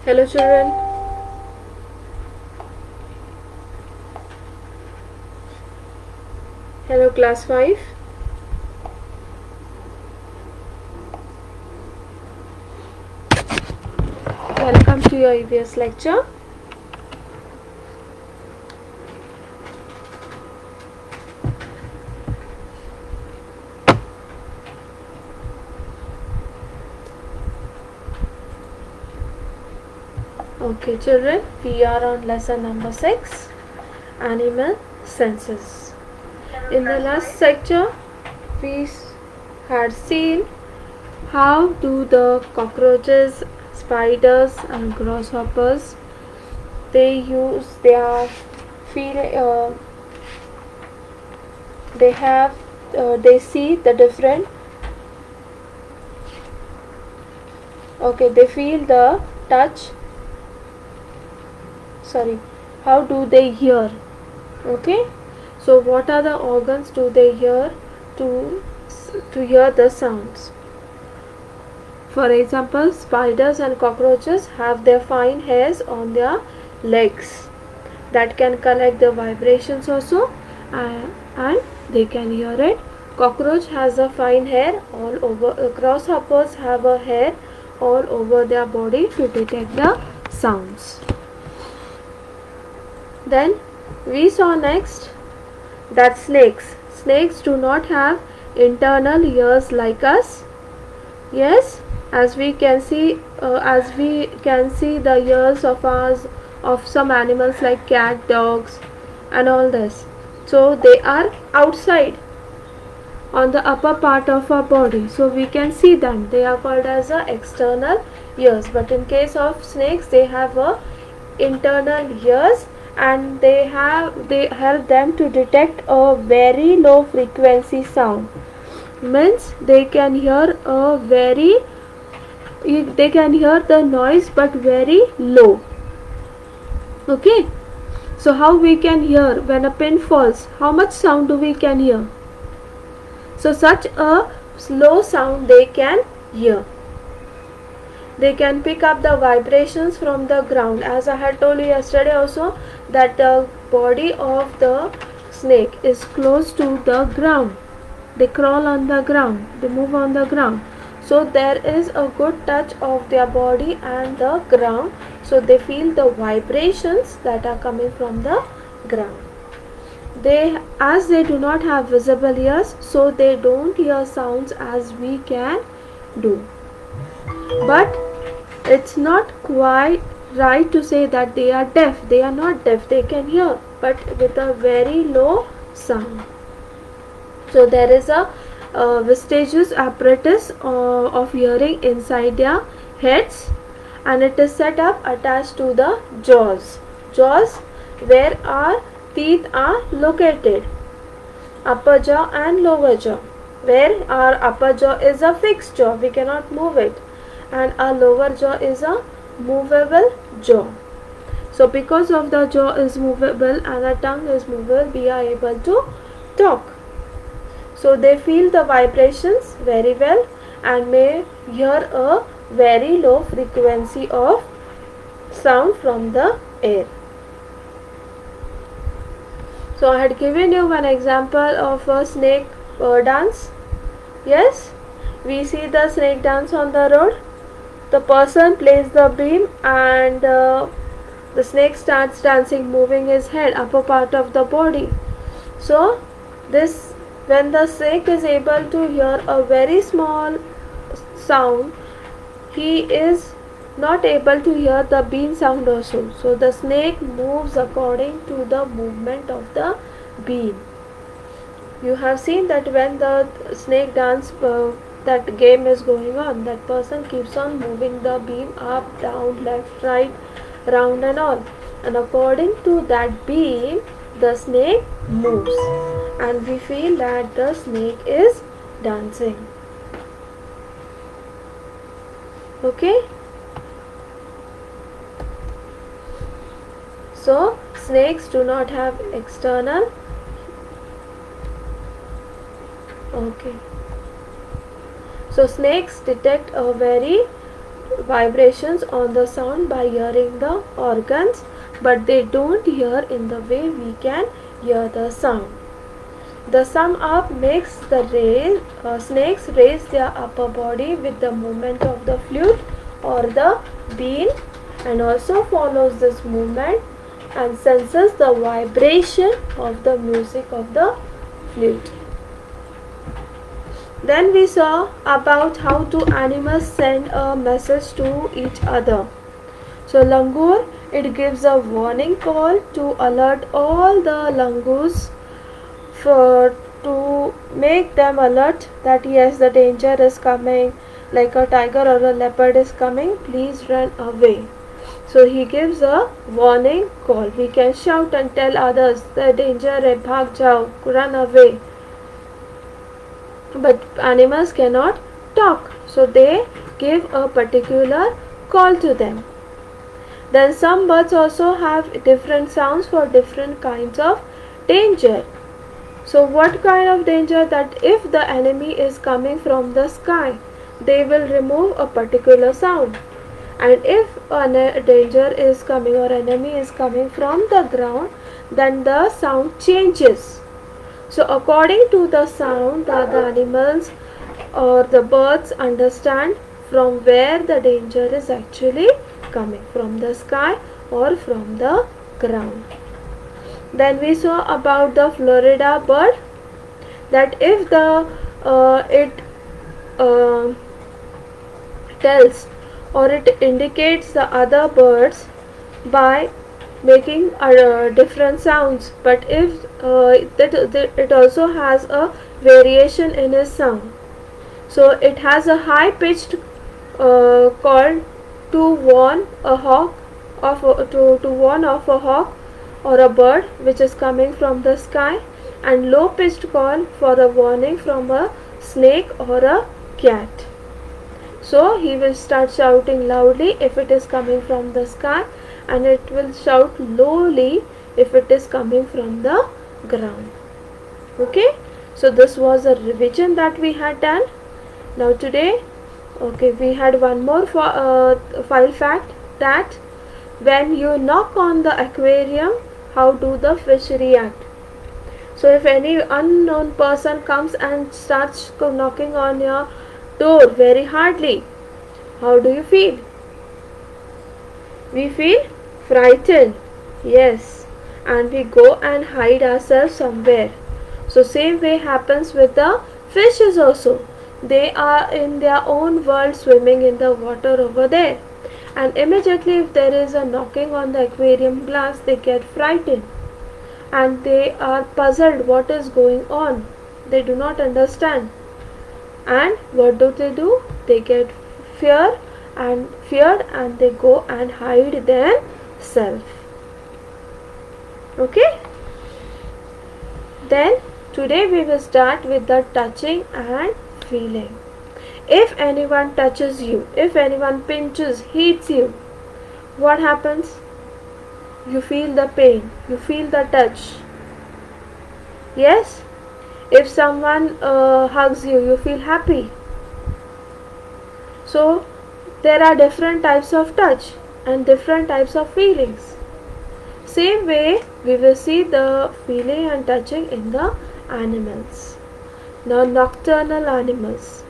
Hello children. Hello class 5. Welcome to your EVS lecture. Okay children, we are on lesson number 6, Animal Senses. In the last lecture, we had seen how do the cockroaches, spiders and grasshoppers, they use their feel, they see the different, they feel the touch, how do they hear? Okay, so what are the organs do they hear to hear the sounds? For example, spiders and cockroaches have their fine hairs on their legs that can collect the vibrations also, and they can hear it. Cockroach has a fine hair all over. Grasshoppers have a hair all over their body to detect the sounds. Then we saw next that snakes do not have internal ears like us. Yes, as we can see the ears of some animals like cat, dogs and all this. So they are outside on the upper part of our body, so we can see them. They are called as a external ears. But in case of snakes, they have a internal ears, and they help them to detect a very low frequency sound. Means they can hear the noise but very low. Okay, so how we can hear when a pin falls? How much sound do we can hear? So such a slow sound they can hear. They can pick up the vibrations from the ground. As I had told you yesterday also, that the body of the snake is close to the ground. They crawl on the ground, they move on the ground. So there is a good touch of their body and the ground. So they feel the vibrations that are coming from the ground. As they do not have visible ears, so they don't hear sounds as we can do. But it's not quite right to say that they are deaf. They are not deaf. They can hear, but with a very low sound. So there is a vestigious apparatus of hearing inside their heads, and it is set up attached to the jaws. Jaws where our teeth are located. Upper jaw and lower jaw. Where our upper jaw is a fixed jaw, we cannot move it, and our lower jaw is a movable jaw. So because of the jaw is movable and our tongue is movable, we are able to talk. So they feel the vibrations very well and may hear a very low frequency of sound from the air. So I had given you one example of a snake dance. Yes, we see the snake dance on the road. The person plays the beam, and the snake starts dancing, moving his head, upper part of the body. So when the snake is able to hear a very small sound, he is not able to hear the beam sound also. So the snake moves according to the movement of the beam. You have seen that when the snake dance, that game is going on, that person keeps on moving the beam up, down, left, right, round and all, and according to that beam the snake moves, and we feel that the snake is dancing. Okay, so snakes do not have external. Okay, so snakes detect a very vibrations on the sound by hearing the organs, but they don't hear in the way we can hear the sound. The sum up makes the snakes raise their upper body with the movement of the flute or the bean, and also follows this movement and senses the vibration of the music of the flute. Then we saw about how two animals send a message to each other. So langur, it gives a warning call to alert all the langurs to make them alert that yes, the danger is coming, like a tiger or a leopard is coming, please run away. So he gives a warning call. We can shout and tell others, the danger hai, bhag jao, run away. But animals cannot talk, so they give a particular call to them. Then some birds also have different sounds for different kinds of danger. So what kind of danger? That if the enemy is coming from the sky, they will remove a particular sound. And if a danger is coming or enemy is coming from the ground, then the sound changes. So according to the sound, the animals or the birds understand from where the danger is actually coming, from the sky or from the ground. Then we saw about the Florida bird, that if the it tells or it indicates the other birds by making different sounds, but if it also has a variation in its sound. So it has a high pitched call to warn a hawk to warn of a hawk or a bird which is coming from the sky, and low pitched call for a warning from a snake or a cat. So he will start shouting loudly if it is coming from the sky, and it will shout lowly if it is coming from the ground. Okay, so this was a revision that we had done. Now today, okay, we had one more file fact, that when you knock on the aquarium, how do the fish react? So if any unknown person comes and starts knocking on your door very hardly, how do you feel? We feel frightened, yes, and we go and hide ourselves somewhere. So same way happens with the fishes also. They are in their own world, swimming in the water over there, and immediately if there is a knocking on the aquarium glass, they get frightened and they are puzzled what is going on. They do not understand, and what do? They get feared and they go and hide themselves. Okay, then today we will start with the touching and feeling. If anyone touches you, if anyone pinches, hits you, what happens? You feel the pain, you feel the touch. Yes? If someone hugs you, you feel happy. So there are different types of touch and different types of feelings. Same way we will see the feeling and touching in the animals. Now nocturnal animals.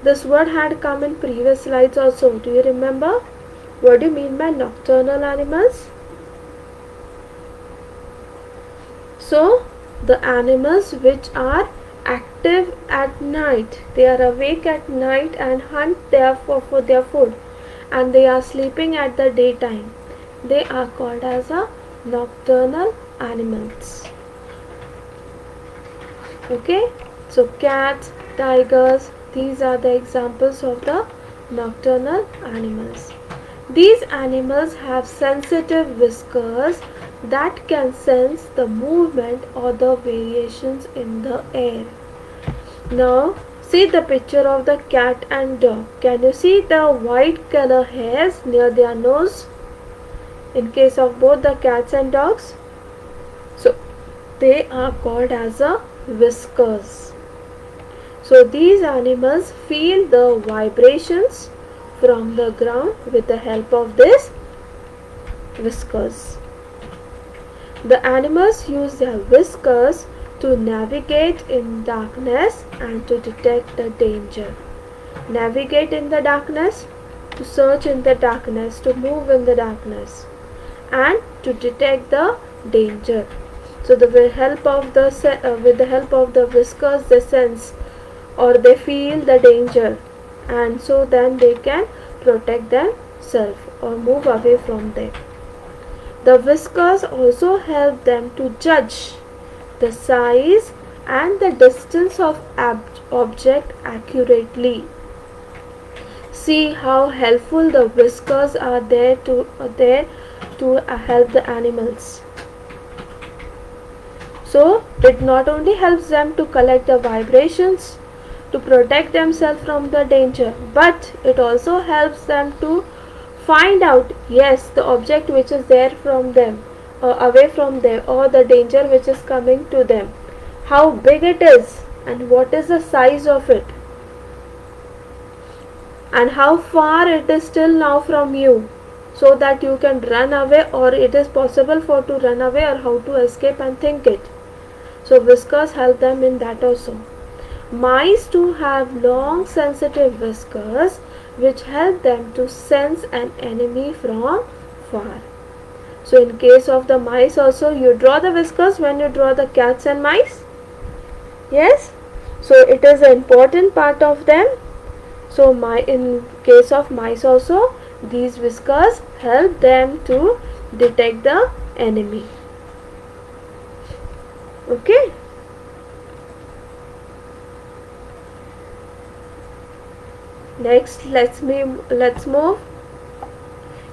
This word had come in previous slides also. Do you remember? What do you mean by nocturnal animals? So the animals which are active at night, they are awake at night and hunt therefore for their food, and they are sleeping at the daytime, they are called as a nocturnal animals. Okay, so cats, tigers, these are the examples of the nocturnal animals. These animals have sensitive whiskers that can sense the movement or the variations in the air. Now see the picture of the cat and dog. Can you see the white color hairs near their nose in case of both the cats and dogs? So they are called as a whiskers. So these animals feel the vibrations from the ground with the help of this whiskers. The animals use their whiskers to navigate in darkness and to detect the danger. Navigate in the darkness, to search in the darkness, to move in the darkness, and to detect the danger. So with the help of the whiskers, they sense or they feel the danger, and so then they can protect themselves or move away from there. The whiskers also help them to judge the size and the distance of object accurately. See how helpful the whiskers are there to help the animals. So it not only helps them to collect the vibrations to protect themselves from the danger, but it also helps them to find out, yes, the object which is there from them or away from them, or the danger which is coming to them, how big it is and what is the size of it, and how far it is still now from you, so that you can run away, or it is possible for to run away, or how to escape and think it. So whiskers help them in that also. Mice too have long sensitive whiskers which help them to sense an enemy from far. So in case of the mice also, you draw the whiskers when you draw the cats and mice. Yes. So it is an important part of them. So in case of mice also, these whiskers help them to detect the enemy. Okay. Next, let's move.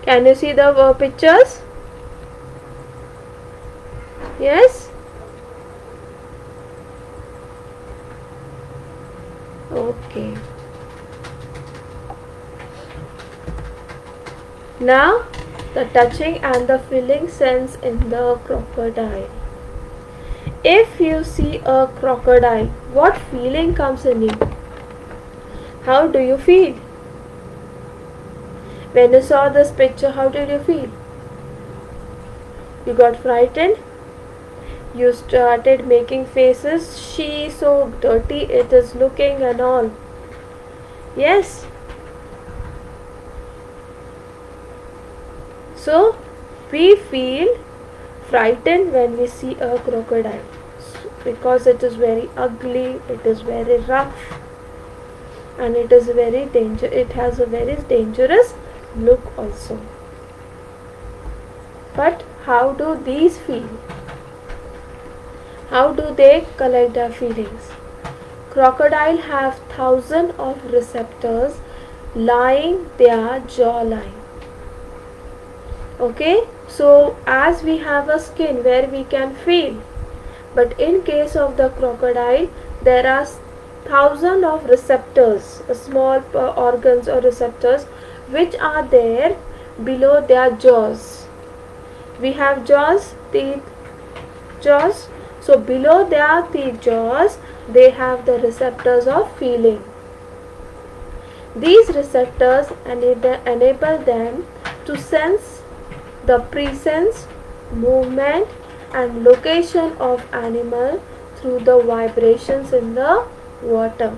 Can you see the pictures? Yes. Okay. Now, the touching and the feeling sense in the crocodile. If you see a crocodile, what feeling comes in you? How do you feel? When you saw this picture, how did you feel? You got frightened? You started making faces, she so dirty it is looking and all. Yes. So, we feel frightened when we see a crocodile because it is very ugly, it is very rough, and it has a very dangerous look also. But how do these feel? How do they collect their feelings? Crocodile have thousands of receptors lying their jawline. Okay, so as we have a skin where we can feel, but in case of the crocodile, there are thousands of receptors, small organs or receptors which are there below their jaws. We have jaws, teeth, jaws. So below their teeth, jaws, they have the receptors of feeling. These receptors enable them to sense the presence, movement and location of animal through the vibrations in the water.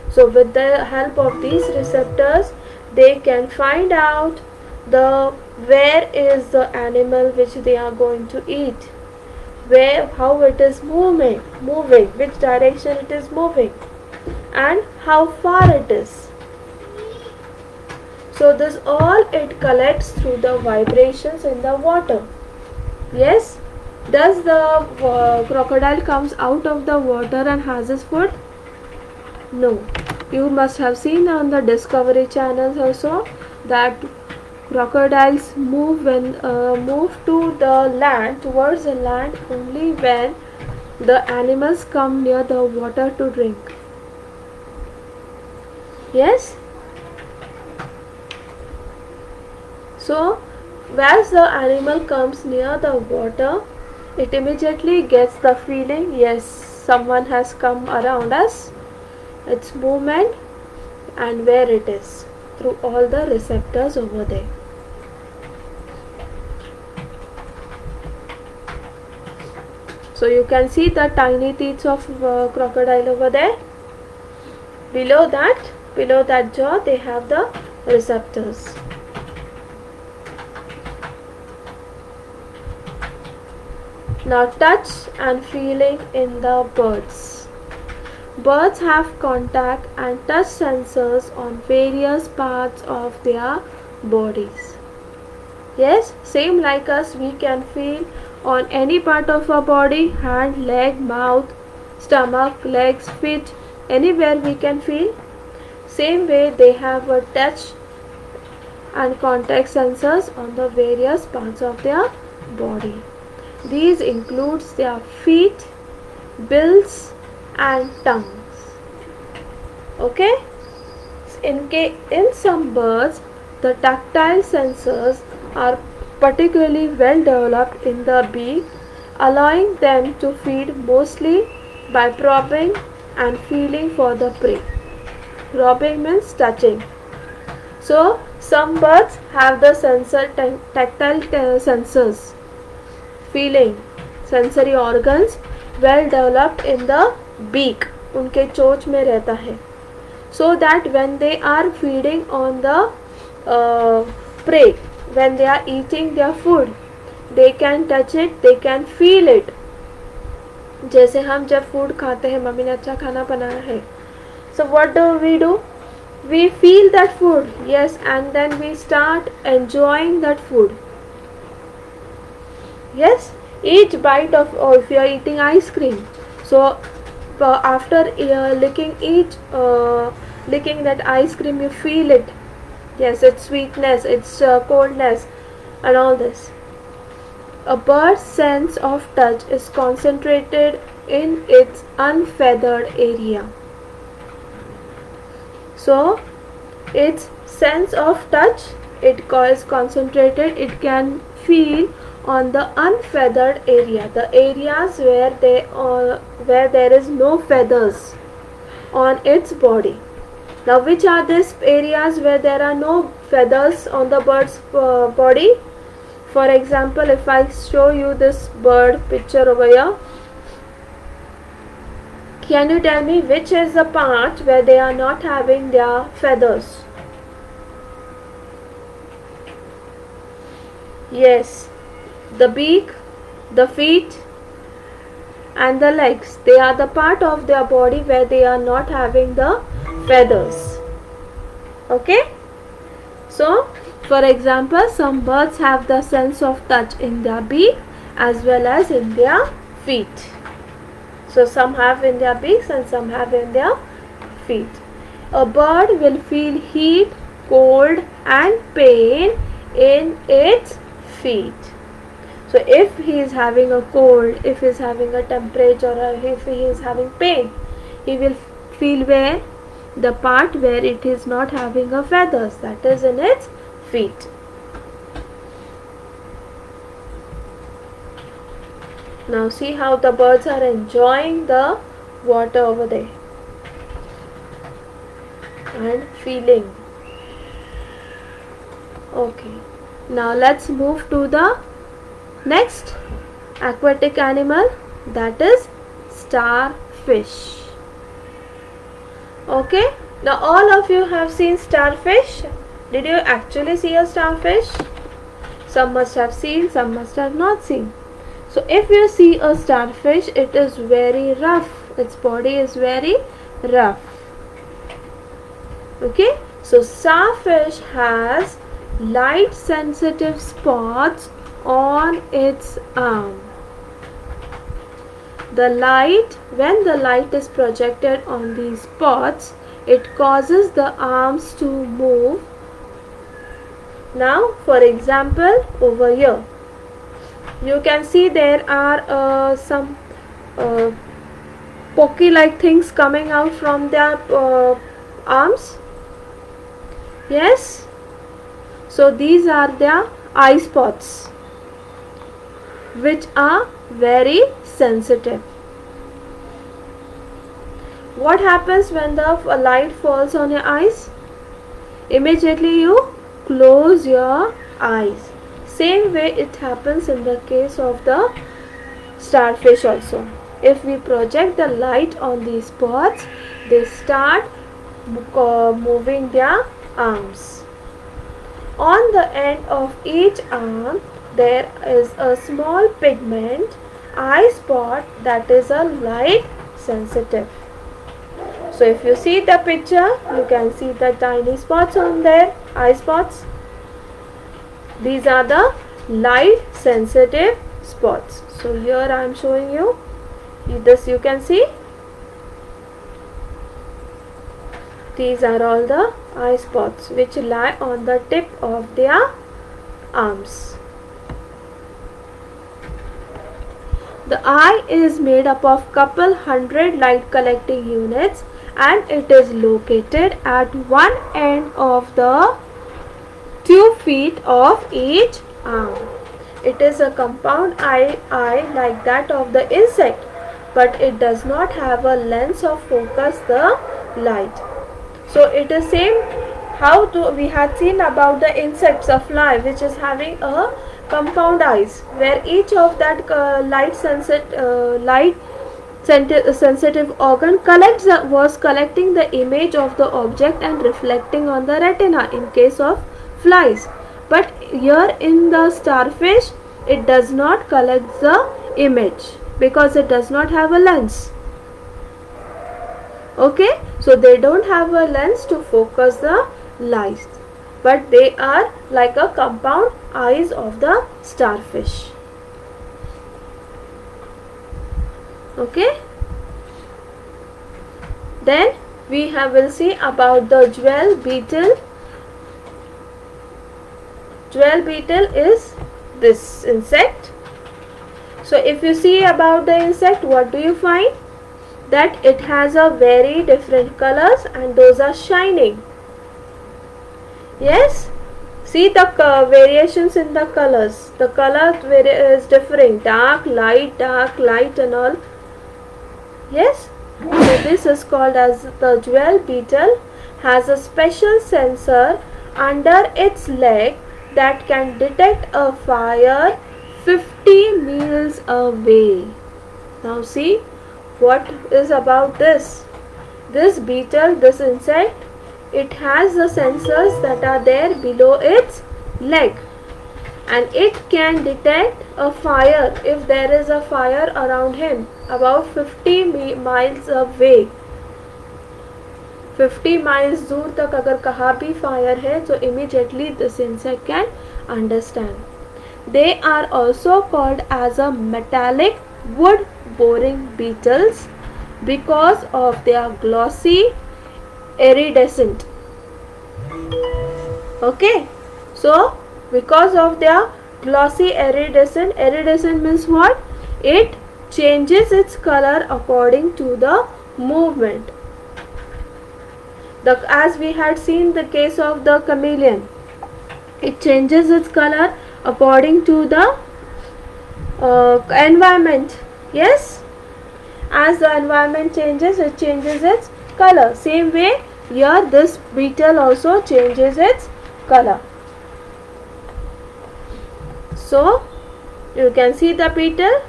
So with the help of these receptors, they can find out where is the animal which they are going to eat, how it is moving, which direction it is moving, and how far it is. So this all it collects through the vibrations in the water. Yes. Does the crocodile comes out of the water and has his food? No. You must have seen on the Discovery channels also that crocodiles move to the land, towards the land, only when the animals come near the water to drink. Yes. So, as the animal comes near the water, it immediately gets the feeling, yes, someone has come around us, its movement and where it is. through all the receptors over there. So you can see the tiny teeth of crocodile over there. Below that jaw, they have the receptors. Now touch and feeling in the birds. Birds have contact and touch sensors on various parts of their bodies. Yes, same like us, we can feel on any part of our body, hand, leg, mouth, stomach, legs, feet, anywhere we can feel. Same way they have a touch and contact sensors on the various parts of their body. These includes their feet, bills and tongues. Okay? In some birds, the tactile sensors are particularly well developed in the beak, allowing them to feed mostly by probing and feeling for the prey. Probing means touching. So some birds have the tactile sensors, feeling, sensory organs well developed in the beak, उनके चोंच में रहता है, so that when they are feeding on the prey, when they are eating their food, they can touch it, they can feel it. जैसे हम जब food खाते हैं, मम्मी ने अच्छा खाना बनाया है, so what do? We feel that food, yes, and then we start enjoying that food. Yes, each bite of, or if you are eating ice cream, so after licking that ice cream, you feel it. Yes, its sweetness, its coldness and all this. A bird's sense of touch is concentrated in its unfeathered area. So its sense of touch, it is concentrated, it can feel on the unfeathered area, the areas where there is no feathers on its body. Now which are these areas where there are no feathers on the bird's body? For example, if I show you this bird picture over here, can you tell me which is the part where they are not having their feathers? Yes, the beak, the feet and the legs, they are the part of their body where they are not having the feathers. Okay? So, for example, some birds have the sense of touch in their beak as well as in their feet. So, some have in their beaks and some have in their feet. A bird will feel heat, cold and pain in its feet. So if he is having a cold, if he is having a temperature, or if he is having pain, he will feel where? The part where it is not having a feathers, that is in its feet. Now see how the birds are enjoying the water over there and feeling. Okay, now let's move to the next aquatic animal, that is starfish. Okay, now all of you have seen starfish. Did you actually see a starfish? Some must have seen, some must have not seen. So if you see a starfish, it is very rough. Its body is very rough. Okay, so starfish has light sensitive spots on its arm. When the light is projected on these spots, it causes the arms to move. Now, for example, over here, you can see there are some pokey like things coming out from their arms. Yes, so these are their eye spots, which are very sensitive. What happens when the light falls on your eyes? immediately you close your eyes. Same way it happens in the case of the starfish also. If we project the light on these spots, they start moving their arms. On the end of each arm there is a small pigment eye spot that is a light sensitive. So if you see the picture, you can see the tiny spots on there, eye spots. These are the light sensitive spots. So here I am showing you this, you can see these are all the eye spots which lie on the tip of their arms. The eye is made up of couple hundred light collecting units and it is located at one end of the 2 feet of each arm. It is a compound eye like that of the insect, but it does not have a lens of focus the light. So it is same how we had seen about the insects, a fly which is having a compound eyes where each of that light sensitive organ was collecting the image of the object and reflecting on the retina in case of flies. But here in the starfish it does not collect the image because it does not have a lens. Okay, so they don't have a lens to focus the light, but they are like a compound eyes of the starfish. Okay, then we will see about the jewel beetle. Jewel beetle is this insect. So if you see about the insect, what do you find? That it has a very different colors and those are shining. Yes, see the variations in the colors. The color is different, dark, light and all. Yes, so this is called as the jewel beetle. Has a special sensor under its leg that can detect a fire 50 miles away. Now see what is about this. This beetle, this insect, it has the sensors that are there below its leg and it can detect a fire if there is a fire around him about 50 miles away. 50 miles दूर तक अगर कहाँ भी fire है तो immediately this insect can understand. They are also called as a metallic wood boring beetles because of their glossy iridescent. Okay, so because of their glossy iridescent means what? It changes its color according to the movement. As we had seen the case of the chameleon, it changes its color according to the environment. Yes, as the environment changes, it changes its color. Same way here this beetle also changes its color. So you can see the beetle.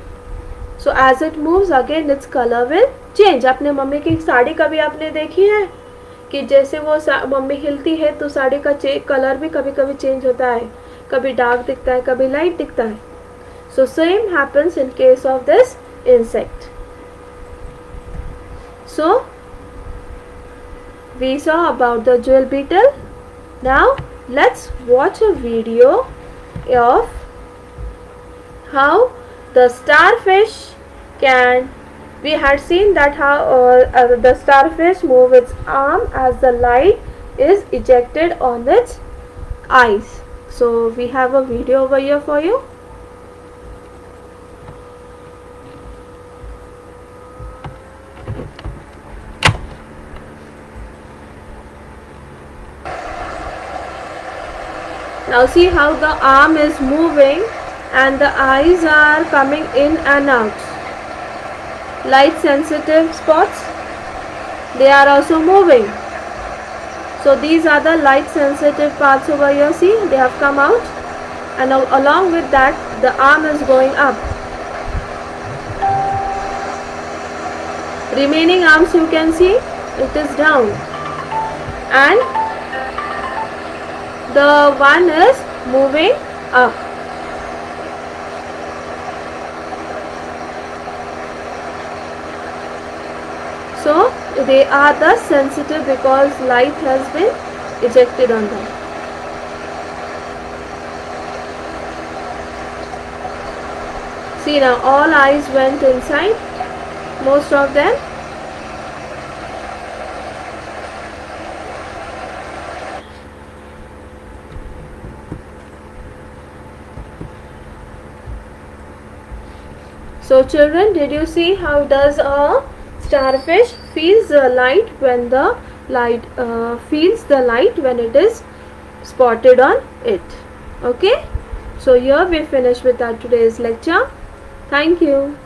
So as it moves again its color will change. अपने mummy की साड़ी कभी आपने देखी है कि जैसे वो mummy हिलती है तो साड़ी का कलर भी कभी कभी चेंज होता है, कभी डार्क दिखता है, कभी लाइट दिखता है. So same happens in case of this insect. So we saw about the jewel beetle. Now let's watch a video of how the starfish can. We had seen that how the starfish move its arm as the light is ejected on its eyes. So we have a video over here for you. Now see how the arm is moving and the eyes are coming in and out. Light sensitive spots, they are also moving. So these are the light sensitive parts over here. See, they have come out, and now along with that the arm is going up. Remaining arms you can see it is down, and the one is moving up. So they are the sensitive because light has been ejected on them. See now, all eyes went inside, most of them. So children, did you see how does a starfish feels the light when the light feels the light when it is spotted on it? Okay. So here we finish with our today's lecture. Thank you.